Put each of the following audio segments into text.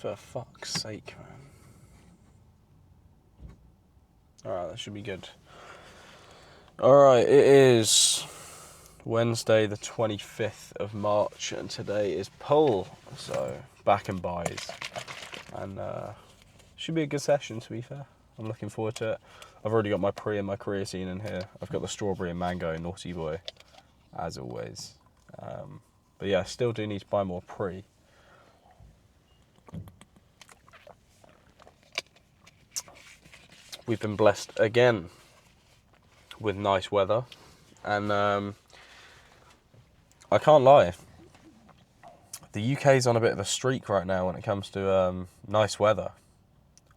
For fuck's sake, man. Alright, that should be good. Alright, it is Wednesday the 25th of March, and today is pull, so back and buys. And should be a good session, to be fair. I'm looking forward to it. I've already got my pre and my creatine in here. I've got the strawberry and mango, naughty boy, as always. But yeah, I still do need to buy more pre. We've been blessed again with nice weather, and I can't lie, the UK's on a bit of a streak right now when it comes to nice weather.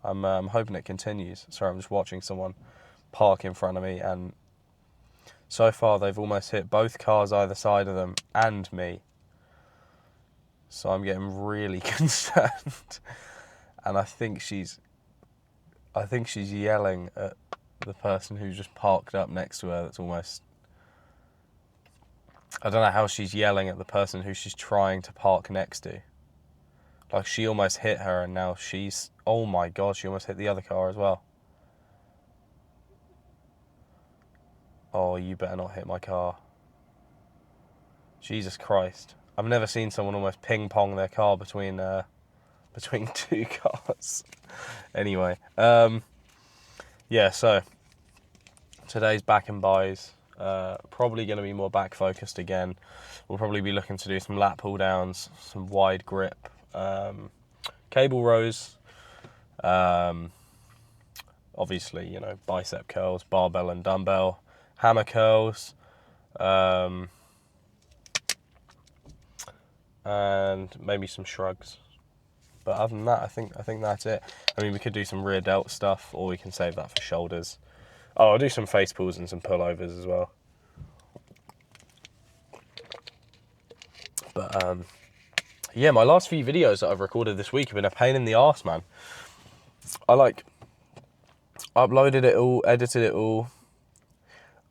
I'm hoping it continues. Sorry, I'm just watching someone park in front of me, and so far they've almost hit both cars either side of them and me. So I'm getting really concerned, and I think she's yelling at the person who's just parked up next to her. That's almost, I don't know how she's yelling at the person who she's trying to park next to. Like, she almost hit her, and now she's, oh my God, she almost hit the other car as well. Oh, you better not hit my car. Jesus Christ. I've never seen someone almost ping-pong their car between two cars. Anyway, yeah, so today's back and buys. Probably going to be more back focused again. We'll probably be looking to do some lat pull downs, some wide grip, cable rows, obviously, you know, bicep curls, barbell and dumbbell, hammer curls, and maybe some shrugs. But other than that, I think that's it. I mean, we could do some rear delt stuff, or we can save that for shoulders. Oh, I'll do some face pulls and some pullovers as well. But yeah, my last few videos that I've recorded this week have been a pain in the arse, man. I uploaded it all, edited it all,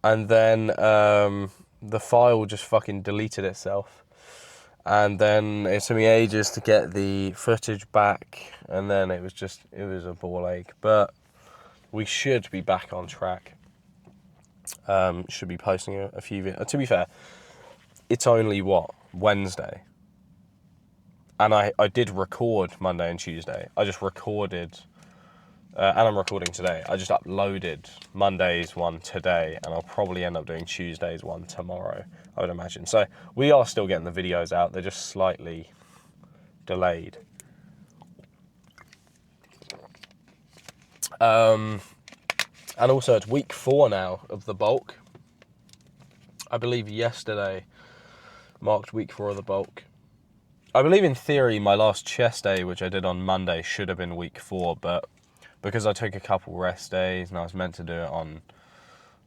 and then the file just fucking deleted itself. And then it took me ages to get the footage back, and then it was a ball ache. But we should be back on track. Should be posting a few videos. To be fair, it's only, Wednesday? And I did record Monday and Tuesday. I just recorded, and I'm recording today. I just uploaded Monday's one today, and I'll probably end up doing Tuesday's one tomorrow, I would imagine. So we are still getting the videos out. They're just slightly delayed. And also it's week 4 now of the bulk. I believe yesterday marked week 4 of the bulk. I believe in theory my last chest day, which I did on Monday, should have been week 4, but because I took a couple rest days and I was meant to do it on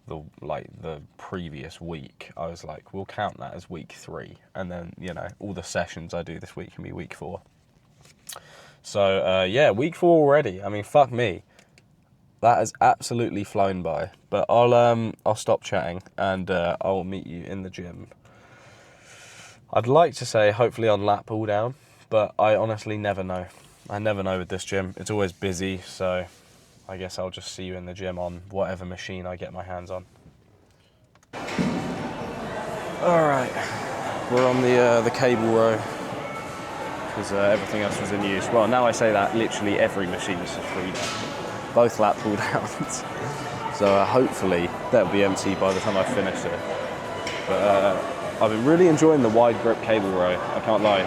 the previous week, I was like, we'll count that as week 3, and then, you know, all the sessions I do this week can be week 4. So yeah, week 4 already. I mean, fuck me, that has absolutely flown by. But I'll stop chatting, and I'll meet you in the gym. I'd like to say hopefully on lat pull down, but I honestly never know. I never know with this gym. It's always busy, so I guess I'll just see you in the gym on whatever machine I get my hands on. Alright, we're on the cable row, because everything else was in use. Well, now I say that, literally every machine is free now. Both lat pull downs. So hopefully that'll be empty by the time I finish it. But I've been really enjoying the wide grip cable row, I can't lie.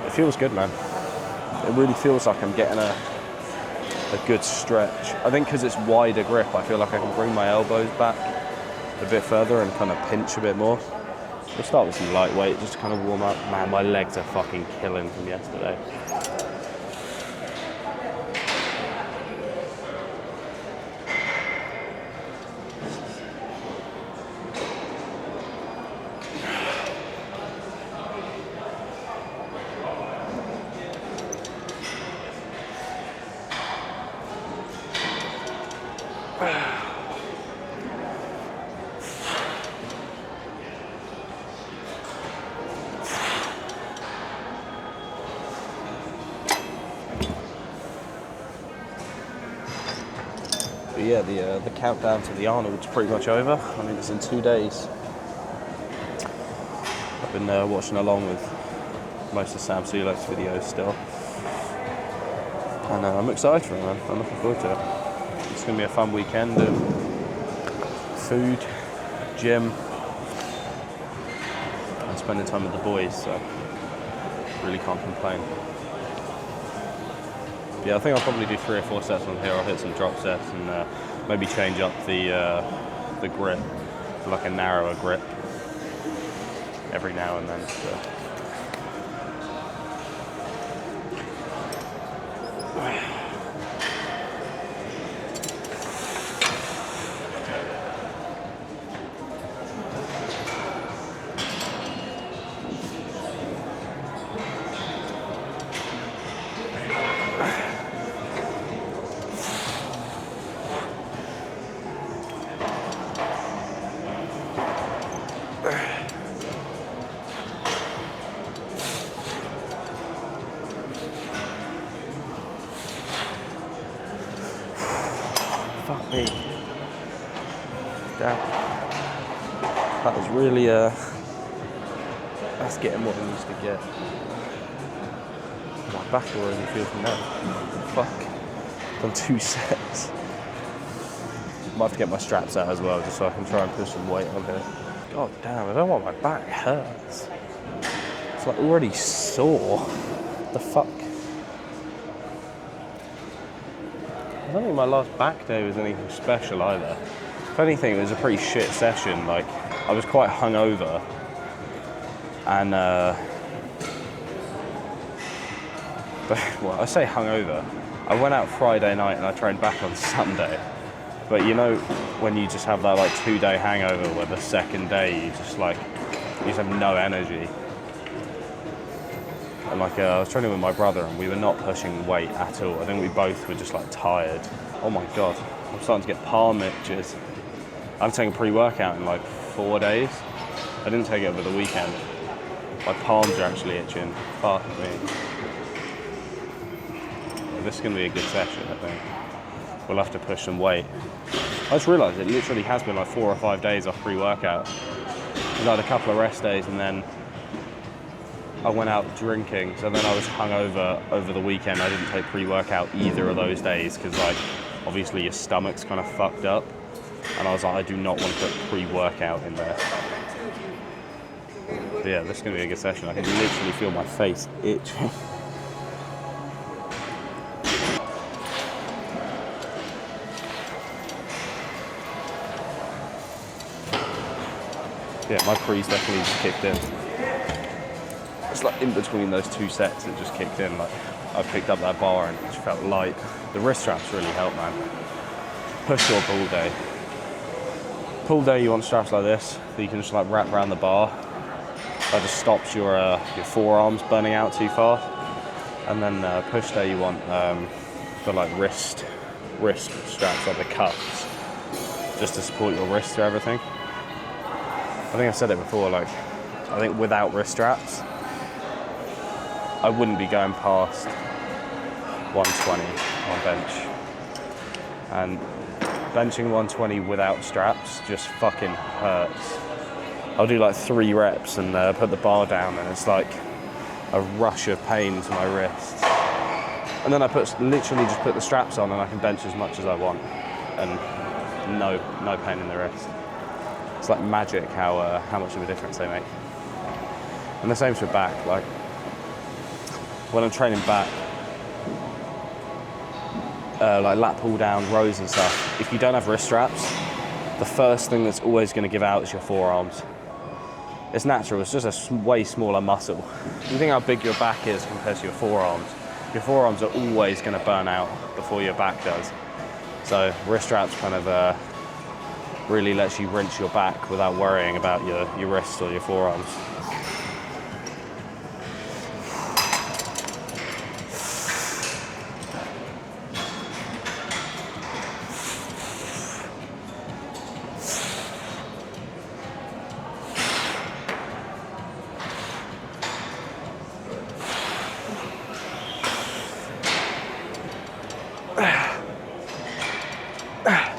It feels good, man. It really feels like I'm getting a good stretch. I think because it's wider grip, I feel like I can bring my elbows back a bit further and kind of pinch a bit more. We'll start with some lightweight just to kind of warm up. Man, my legs are fucking killing from yesterday. But yeah, the countdown to the Arnold's pretty much over. I mean, it's in 2 days. I've been watching along with most of Sam Sulek's videos still. And I'm excited for it, man. I'm looking forward to it. It's going to be a fun weekend of food, gym, and spending time with the boys, so really can't complain. Yeah, I think I'll probably do 3 or 4 sets on here. I'll hit some drop sets and maybe change up the grip to like a narrower grip every now and then. So. Fuck me. Damn. That was really, that's getting what I used to get. My back already feels now. Fuck. Done 2 sets. Might have to get my straps out as well, just so I can try and push some weight on here. God damn, I don't want my back hurts. It's like already sore. What the fuck? I don't think my last back day was anything special either. If anything, it was a pretty shit session. Like, I was quite hungover. And, but, well, I say hungover. I went out Friday night and I trained back on Sunday. But you know, when you just have that like 2-day hangover where the second day you just have no energy. And like, I was training with my brother and we were not pushing weight at all. I think we both were just like tired. Oh my God, I'm starting to get palm itches. I haven't taken a pre-workout in like 4 days. I didn't take it over the weekend. My palms are actually itching. Fuck me. Yeah, this is gonna be a good session, I think. We'll have to push some weight. I just realised it literally has been like 4 or 5 days off pre-workout. I had a couple of rest days and then I went out drinking, so then I was hungover over the weekend. I didn't take pre-workout either of those days because like obviously your stomach's kind of fucked up. And I was like, I do not want to put pre-workout in there. But yeah, this is going to be a good session. I can literally feel my face itching. Yeah, my pre's definitely just kicked in. It's like in between those 2 sets, it just kicked in. Like I picked up that bar and it just felt light. The wrist straps really help, man. Push or pull day. Pull day, you want straps like this that you can just like wrap around the bar. That just stops your forearms burning out too fast. And then push day, you want the like wrist straps, like the cuffs, just to support your wrist through everything. I think I've said it before, like, I think without wrist straps, I wouldn't be going past 120 on bench. And benching 120 without straps just fucking hurts. I'll do like 3 reps and put the bar down and it's like a rush of pain to my wrists. And then I literally just put the straps on and I can bench as much as I want. And no pain in the wrist. It's like magic how much of a difference they make. And the same's with back. Like when I'm training back, like lat pull down, rows and stuff, if you don't have wrist straps, the first thing that's always going to give out is your forearms. It's natural, it's just a way smaller muscle. You think how big your back is compared to your forearms are always going to burn out before your back does. So wrist straps kind of really lets you rinse your back without worrying about your wrists or your forearms. Let's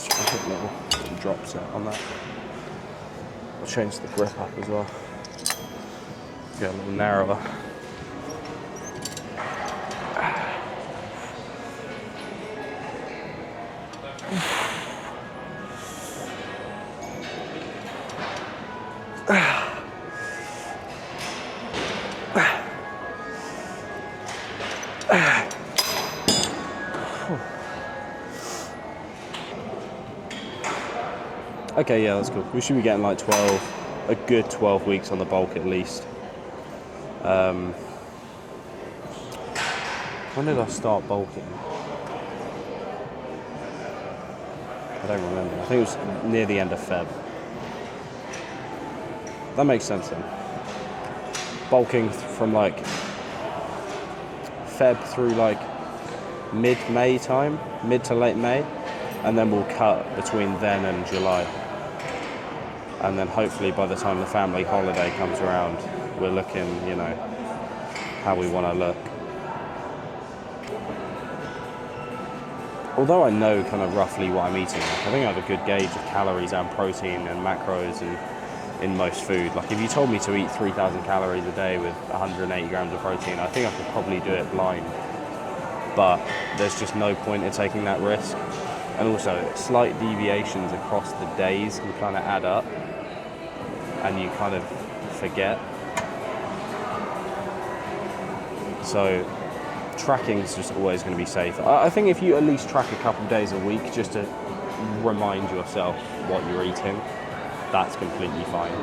try and hit little drops out on that. I'll change the grip up as well. Get a little narrower. Okay, yeah, that's cool. We should be getting like a good 12 weeks on the bulk at least. When did I start bulking? I don't remember. I think it was near the end of Feb. That makes sense then. Bulking from like Feb through like mid-May time, mid to late May, and then we'll cut between then and July. And then hopefully by the time the family holiday comes around, we're looking, you know, how we want to look. Although I know kind of roughly what I'm eating, I think I have a good gauge of calories and protein and macros in most food. Like if you told me to eat 3,000 calories a day with 180 grams of protein, I think I could probably do it blind. But there's just no point in taking that risk. And also, slight deviations across the days can kind of add up, and you kind of forget. So tracking is just always going to be safe. I think if you at least track a couple of days a week just to remind yourself what you're eating, that's completely fine.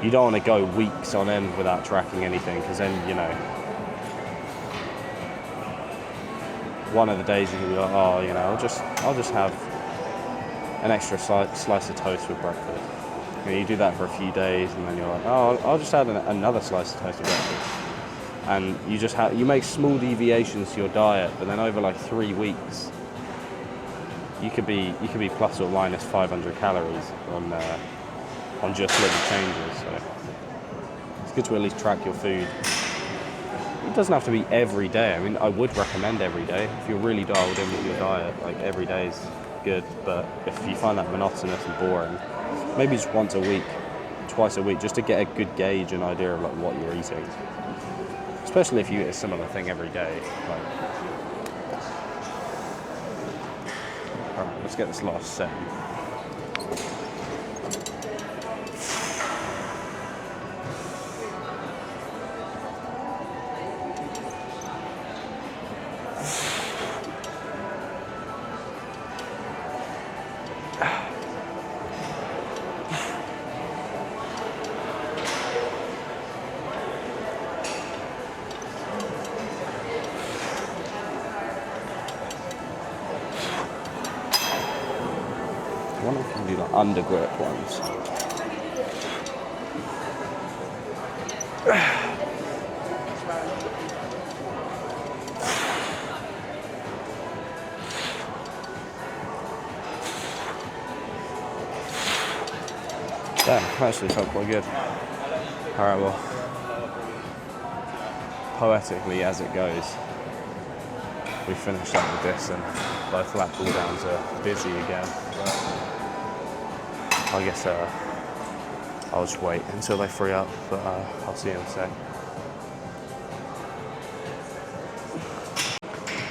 You don't want to go weeks on end without tracking anything, because then, you know, one of the days you can be like, oh, you know, I'll just have an extra slice of toast with breakfast. You know, you do that for a few days, and then you're like, oh, I'll just add another slice of toast with breakfast. And you make small deviations to your diet, but then over like 3 weeks, you could be plus or minus 500 calories on just little changes. So it's good to at least track your food. It doesn't have to be every day. I mean, I would recommend every day if you're really dialed in with your diet. Like every day is good, but if you find that monotonous and boring, maybe just once a week, twice a week, just to get a good gauge and idea of like what you're eating. Especially if you eat a similar thing every day. Like, all right, let's get this last set. I wonder if we can do like under grip ones. Damn, actually felt quite good. Alright, well, poetically as it goes, we finished up with this and both lat pull downs are busy again. I guess I'll just wait until they free up, but I'll see you in a sec.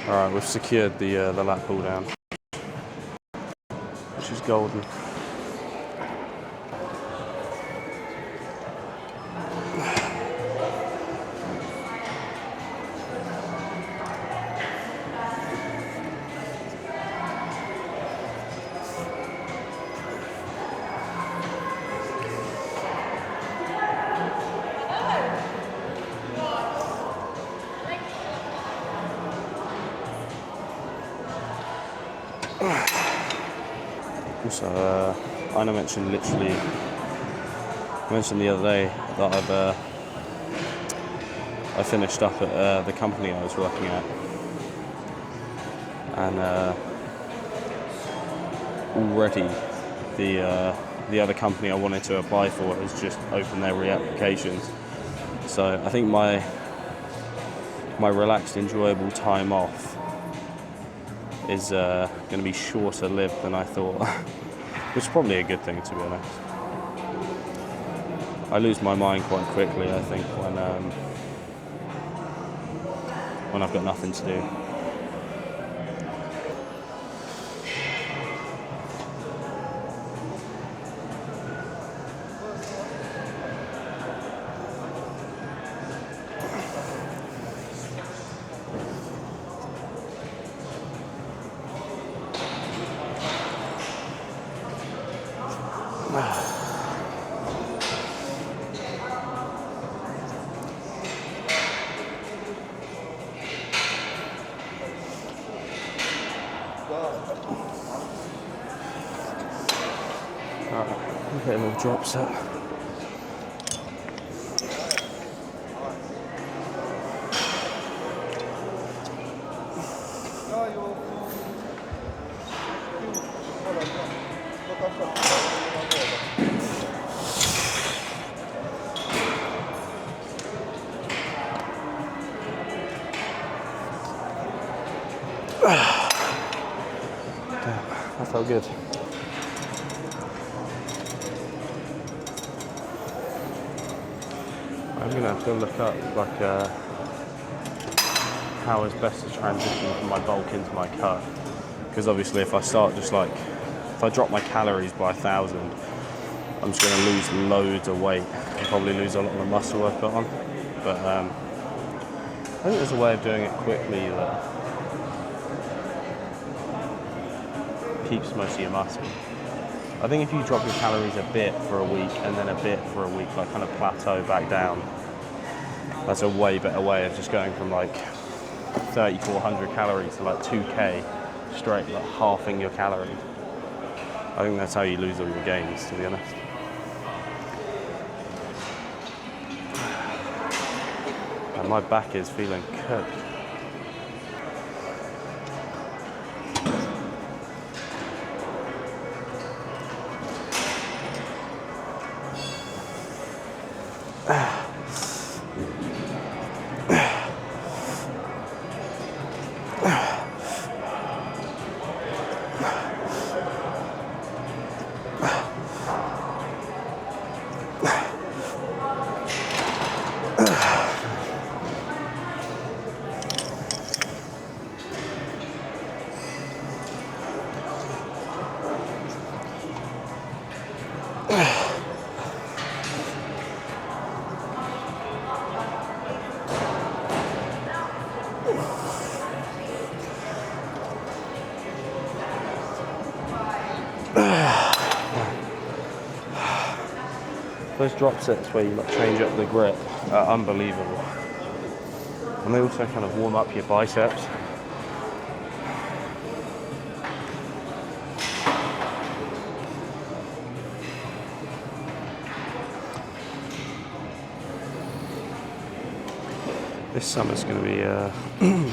Alright, we've secured the lat pull down, which is golden. Also, I mentioned the other day that I finished up at the company I was working at, and already the other company I wanted to apply for has just opened their reapplications. So I think my my relaxed, enjoyable time off is going to be shorter lived than I thought, which is probably a good thing, to be honest. I lose my mind quite quickly, I think, when I've got nothing to do. Alright, get a little drop set. Damn, that felt good. I'm going to have to look up how it's best to transition from my bulk into my cut, because obviously if I start if I drop my calories by 1,000, I'm just going to lose loads of weight and probably lose a lot of the muscle I've got on. But I think there's a way of doing it quickly that keeps most of your muscle. I think if you drop your calories a bit for a week and then a bit for a week, like kind of plateau back down, that's a way better way of just going from like 3,400 calories to like 2K straight, like halving your calories. I think that's how you lose all your gains, to be honest. And my back is feeling cooked. Those drop sets where you like change up the grip are unbelievable, and they also kind of warm up your biceps. This summer's going to be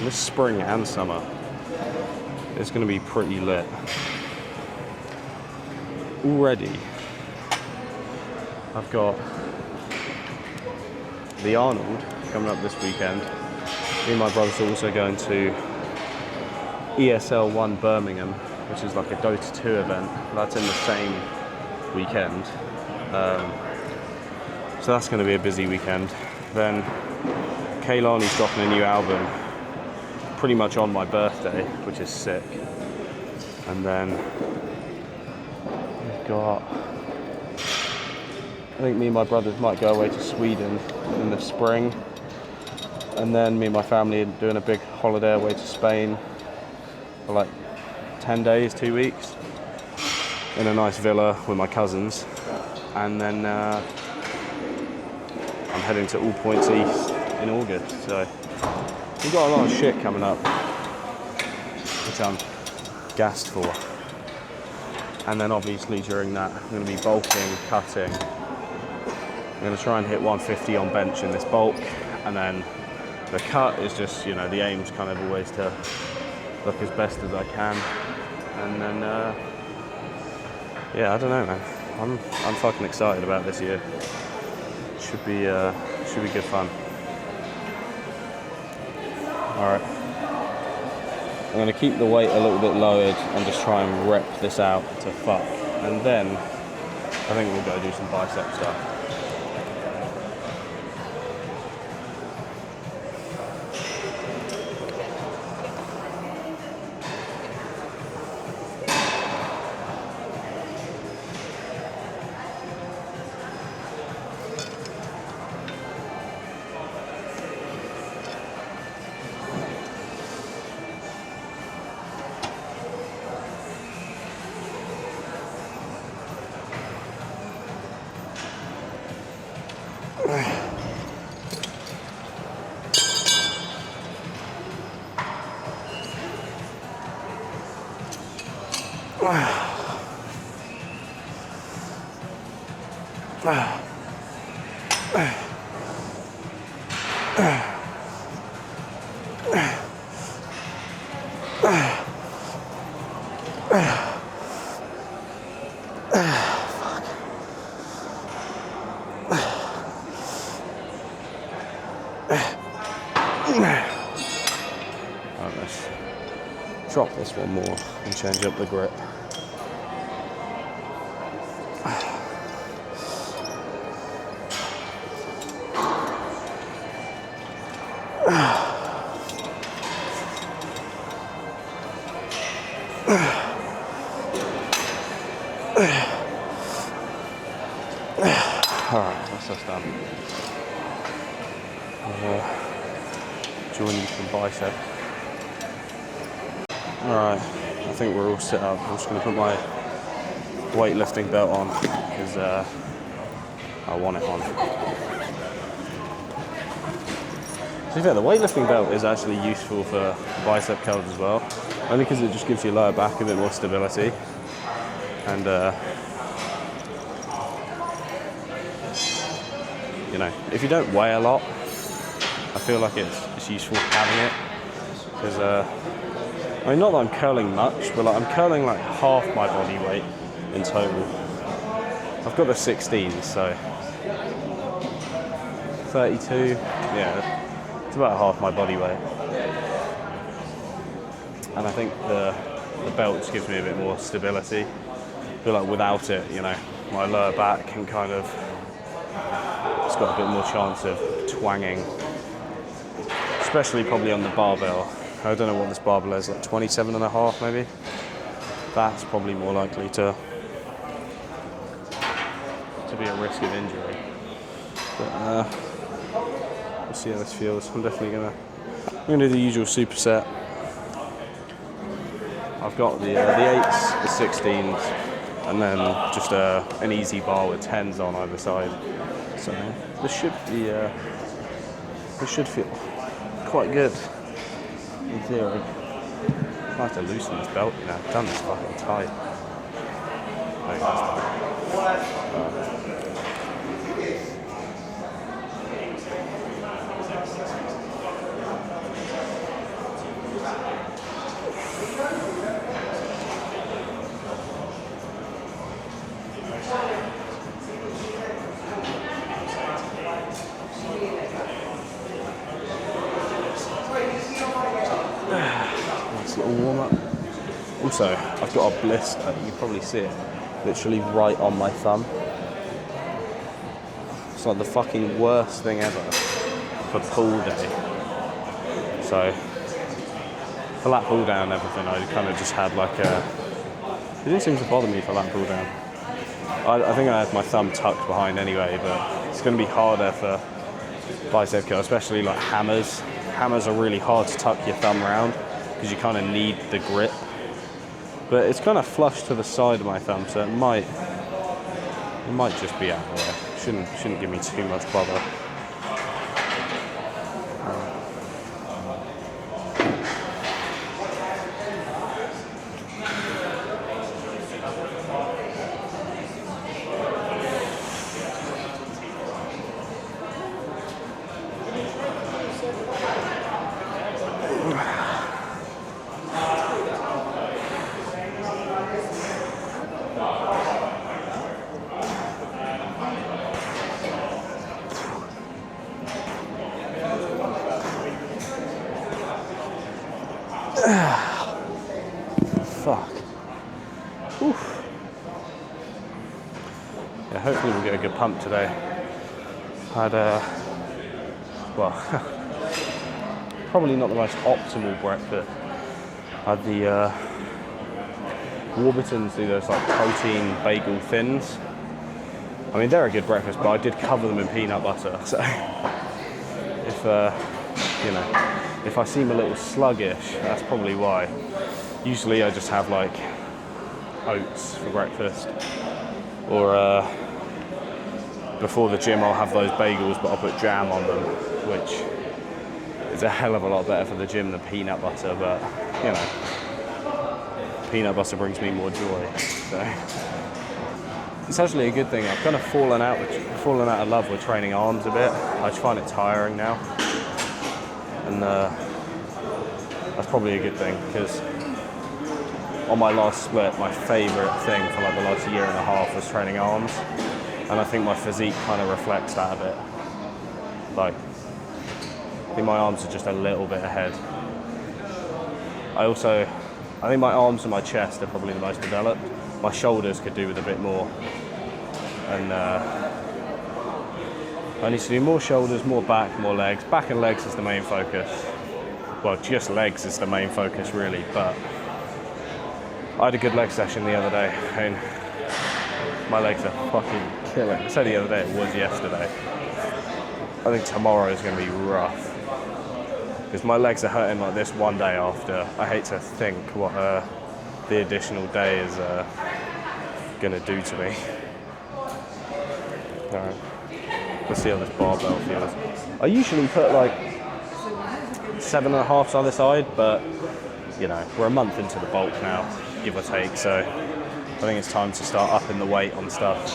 this spring and summer it's going to be pretty lit already. I've got the Arnold coming up this weekend. Me and my brothers are also going to ESL 1 Birmingham, which is like a Dota 2 event. That's in the same weekend. So that's going to be a busy weekend. Then Kaylani's dropping a new album pretty much on my birthday, which is sick. And then we've got, I think me and my brothers might go away to Sweden in the spring, and then me and my family are doing a big holiday away to Spain for like 10 days, 2 weeks, in a nice villa with my cousins. And then I'm heading to All Points East in August, so we've got a lot of shit coming up, which I'm gassed for. And then obviously during that I'm going to be bulking, cutting. I'm going to try and hit 150 on bench in this bulk, and then the cut is just, you know, the aim's kind of always to look as best as I can. And then, yeah, I don't know, man. I'm fucking excited about this year. Should be good fun. Alright. I'm going to keep the weight a little bit lowered and just try and rep this out to fuck. And then I think we'll go do some bicep stuff. Let's drop this one more and change up the grip. Alright, that's us done. Join you from bicep. Alright, I think we're all set up. I'm just going to put my weightlifting belt on because I want it on. To be fair, the weightlifting belt is actually useful for bicep curls as well, only because it just gives your lower back a bit more stability. And you know, if you don't weigh a lot, I feel like it's useful having it, because I mean, not that I'm curling much, but like I'm curling like half my body weight in total. I've got the 16, so 32, yeah, it's about half my body weight. And I think the belt just gives me a bit more stability. I feel like without it, you know, my lower back can kind of, it's got a bit more chance of twanging, especially probably on the barbell. I don't know what this barbell is, like 27.5 maybe. That's probably more likely to be a risk of injury. But we'll see how this feels. I'm definitely gonna do the usual superset. I've got the 8s, the 16s, and then just an easy bar with 10s on either side. So this should be this should feel quite good in theory. I have to loosen this belt, you know. I've done this fucking tight. Like warm up. Also, I've got a blister, you can probably see it, literally right on my thumb. It's like the fucking worst thing ever for pull day. So, for lat pull down and everything, I kind of just had like a, it didn't seem to bother me for lat pull down. I think I had my thumb tucked behind anyway, but it's going to be harder for bicep curl, especially like hammers. Hammers are really hard to tuck your thumb around, because you kind of need the grip. But it's kind of flush to the side of my thumb, so it might just be out of the way. Shouldn't give me too much bother. Fuck. Oof. Yeah, hopefully we'll get a good pump today. I had well, probably not the most optimal breakfast. I had the Warburtons do those like protein bagel thins. I mean, they're a good breakfast, but I did cover them in peanut butter. So if you know, if I seem a little sluggish, that's probably why. Usually I just have like oats for breakfast, or before the gym I'll have those bagels, but I'll put jam on them, which is a hell of a lot better for the gym than peanut butter, but you know, peanut butter brings me more joy, so it's actually a good thing. I've kind of fallen out of love with training arms a bit. I just find it tiring now, and that's probably a good thing, because on my last split, my favourite thing for like the last year and a half was training arms, and I think my physique kind of reflects that a bit. Like, I think my arms are just a little bit ahead. I think my arms and my chest are probably the most developed. My shoulders could do with a bit more, and I need to do more shoulders, more back, more legs. Back and legs is the main focus. Well, just legs is the main focus really, but I had a good leg session the other day, and my legs are fucking killing. I said the other day, it was yesterday. I think tomorrow is going to be rough, because my legs are hurting like this one day after. I hate to think what the additional day is going to do to me. Alright, let's see how this barbell feels. I usually put like 7.5 either side, but you know, we're a month into the bulk now, give or take, so I think it's time to start upping the weight on stuff.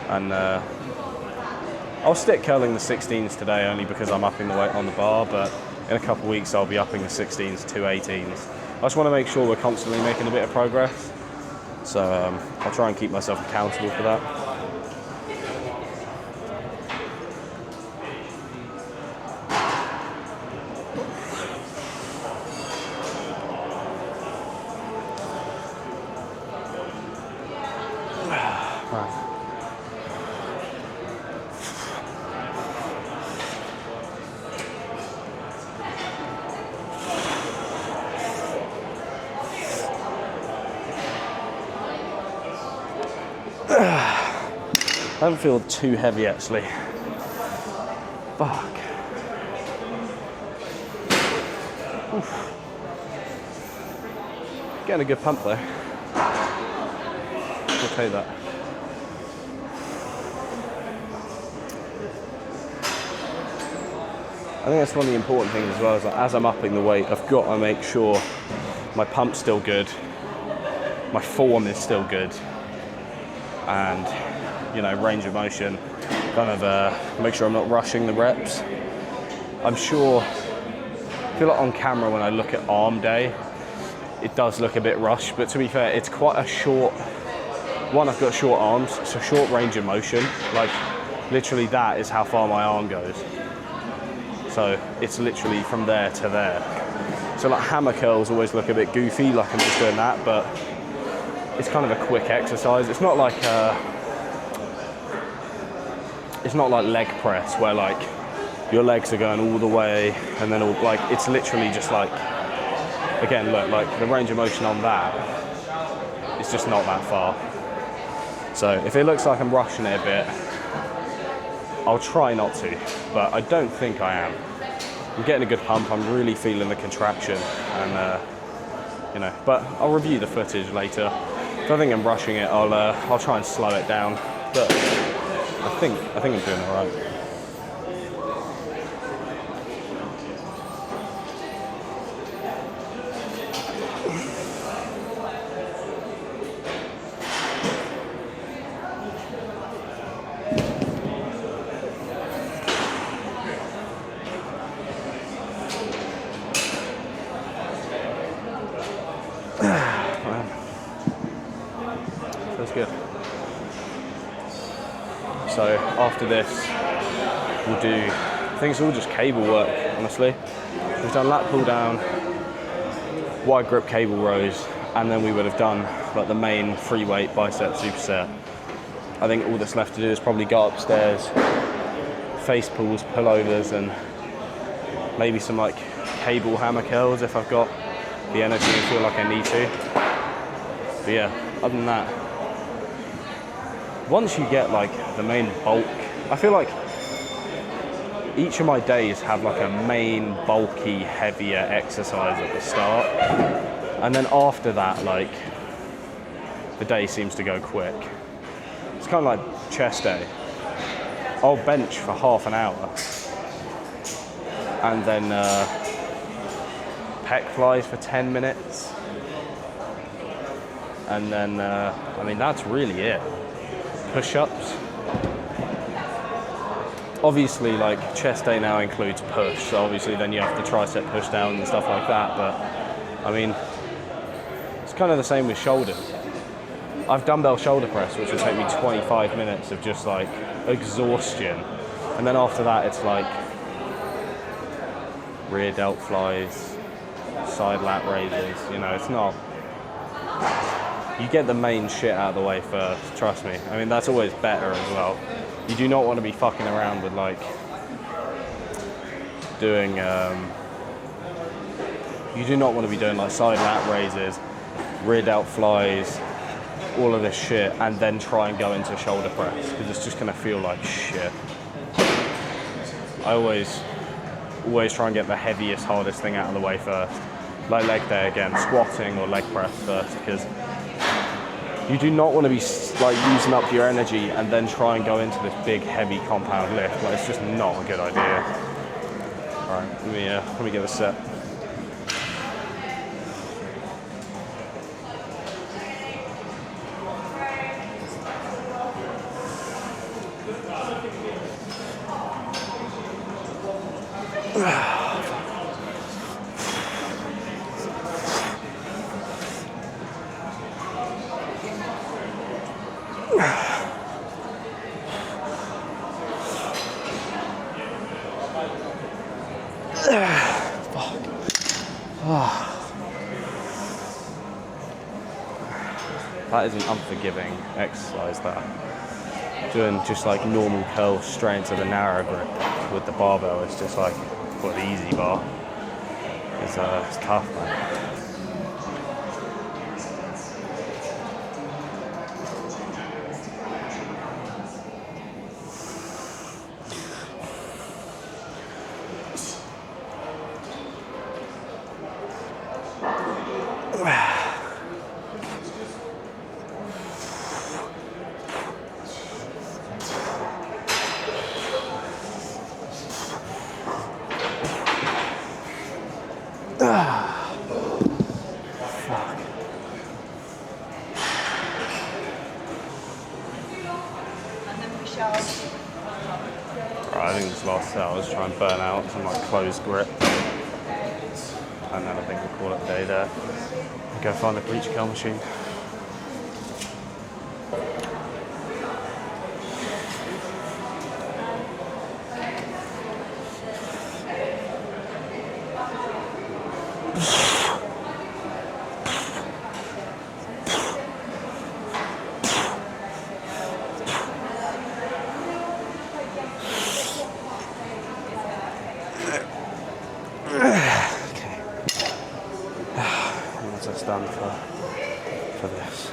And I'll stick curling the 16s today only because I'm upping the weight on the bar, but in a couple of weeks I'll be upping the 16s to 18s. I just want to make sure we're constantly making a bit of progress, so I'll try and keep myself accountable for that. I don't feel too heavy actually. Fuck. Oof. Getting a good pump though. I'll tell you that. I think that's one of the important things as well, is that as I'm upping the weight, I've got to make sure my pump's still good, my form is still good, and you know, range of motion, kind of make sure I'm not rushing the reps. I feel like on camera when I look at arm day, it does look a bit rushed, but to be fair, it's quite a short one. I've got short arms, so short range of motion, like literally that is how far my arm goes. So it's literally from there to there. So like hammer curls always look a bit goofy, like I'm just doing that, but it's kind of a quick exercise. It's not like leg press where like your legs are going all the way and then all, like it's literally just like, again, look, like the range of motion on that is just not that far. So if it looks like I'm rushing it a bit, I'll try not to, but I don't think I am. I'm getting a good pump. I'm really feeling the contraction, and you know. But I'll review the footage later. If I think I'm rushing it, I'll try and slow it down. But I think I'm doing all right. Feels good. So after this, we'll do, I think it's all just cable work, honestly. We've done lat pull down, wide grip cable rows, and then we would have done like the main free weight bicep superset. I think all that's left to do is probably go upstairs, face pulls, pullovers, and maybe some like cable hammer curls if I've got the energy and feel like I need to. But yeah, other than that, once you get like the main bulk, I feel like each of my days have like a main bulky, heavier exercise at the start. And then after that, like, the day seems to go quick. It's kind of like chest day. I'll bench for half an hour. And then pec flies for 10 minutes. And then, I mean, that's really it. Push-ups. Obviously, like, chest day now includes push, so obviously then you have the tricep push down and stuff like that, but, I mean, it's kind of the same with shoulder. I've dumbbell shoulder press, which will take me 25 minutes of just, like, exhaustion, and then after that it's, like, rear delt flies, side lat raises, you know, it's not... You get the main shit out of the way first, trust me. I mean, that's always better as well. You do not want to be fucking around with like doing, you do not want to be doing like side lat raises, rear delt flies, all of this shit, and then try and go into shoulder press, because it's just going to feel like shit. I always try and get the heaviest, hardest thing out of the way first. Like leg day again, squatting or leg press first, because you do not want to be like using up your energy and then try and go into this big, heavy compound lift. Like, it's just not a good idea. All right, let me give a set. That is an unforgiving exercise, that. Doing just like normal curls straight into the narrow grip with the barbell is just like, or the easy bar. It's tough, man. Right, I think this last set I was trying to burn out some like closed grip, and then I think we'll call it a day there. Go find the breach curl machine. That's done for this.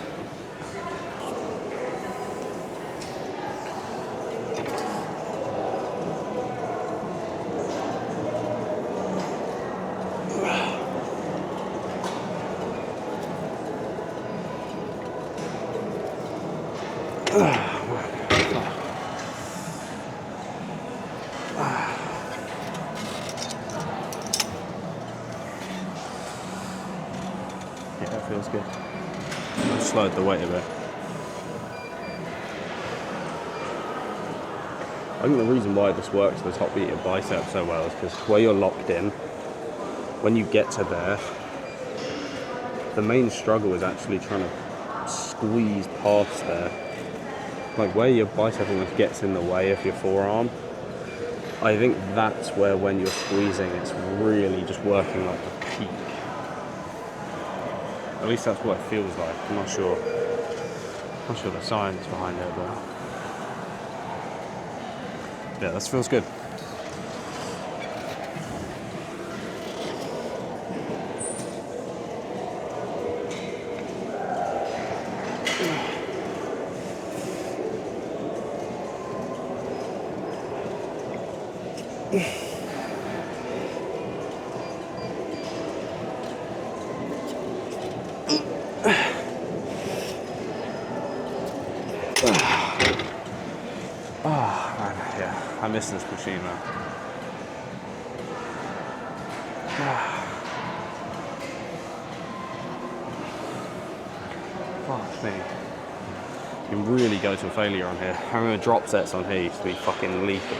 Yeah, that feels good. I've slowed the weight a bit. I think the reason why this works, the top beat of bicep so well, is because where you're locked in, when you get to there, the main struggle is actually trying to squeeze past there. Like where your bicep almost gets in the way of your forearm. I think that's where when you're squeezing, it's really just working like the peak. At least that's what it feels like. I'm not sure. Not sure the science behind it, but yeah, this feels good. Oh man, yeah, I miss this machine, man. Fuck me. You can really go to a failure on here. I remember drop sets on here used to be fucking lethal.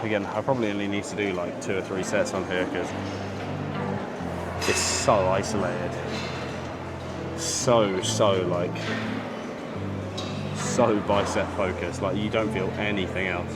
Again, I probably only need to do like 2 or 3 sets on here because it's so isolated. So like, so bicep focused. Like you don't feel anything else.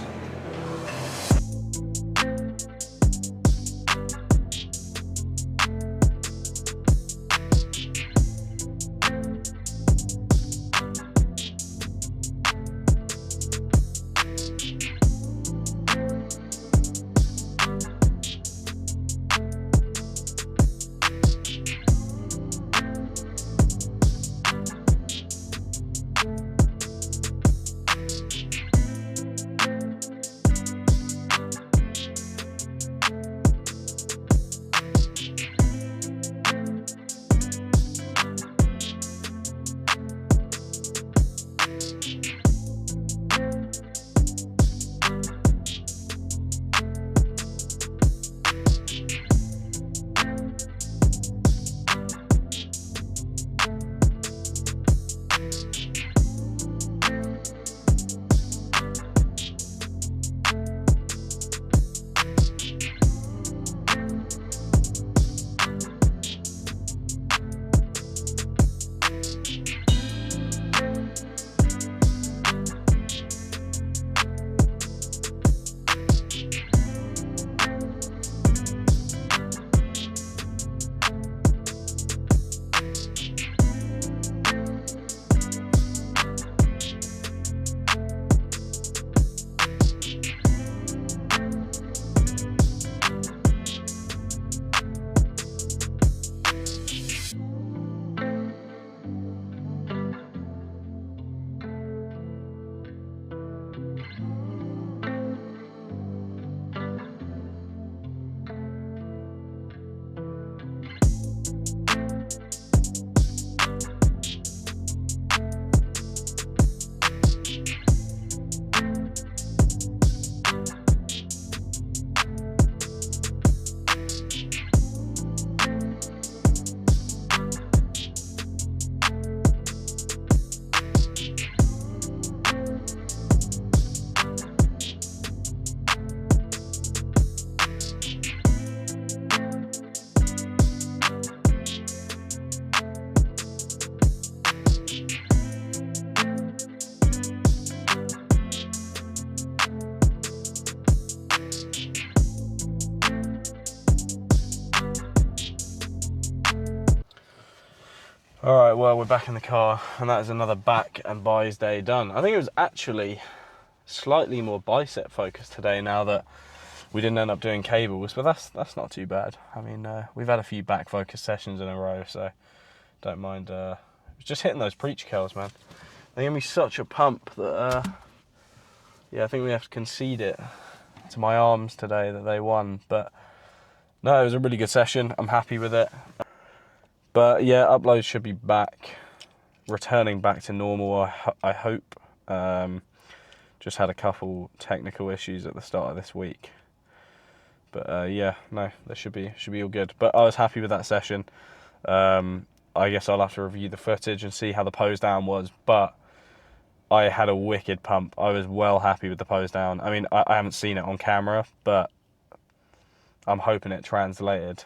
Alright, well, we're back in the car, and that is another back and buys day done. I think it was actually slightly more bicep focused today now that we didn't end up doing cables, but that's not too bad. I mean, we've had a few back focused sessions in a row, so don't mind just hitting those preacher curls, man. They gave me such a pump that, yeah, I think we have to concede it to my arms today that they won. But no, it was a really good session. I'm happy with it. But yeah, uploads should be back, returning back to normal, I hope. Just had a couple technical issues at the start of this week. But yeah, no, that should be all good. But I was happy with that session. I guess I'll have to review the footage and see how the pose down was. But I had a wicked pump. I was well happy with the pose down. I mean, I haven't seen it on camera, but I'm hoping it translated.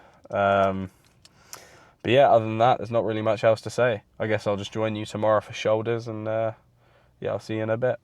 But yeah, other than that, there's not really much else to say. I guess I'll just join you tomorrow for shoulders, and yeah, I'll see you in a bit.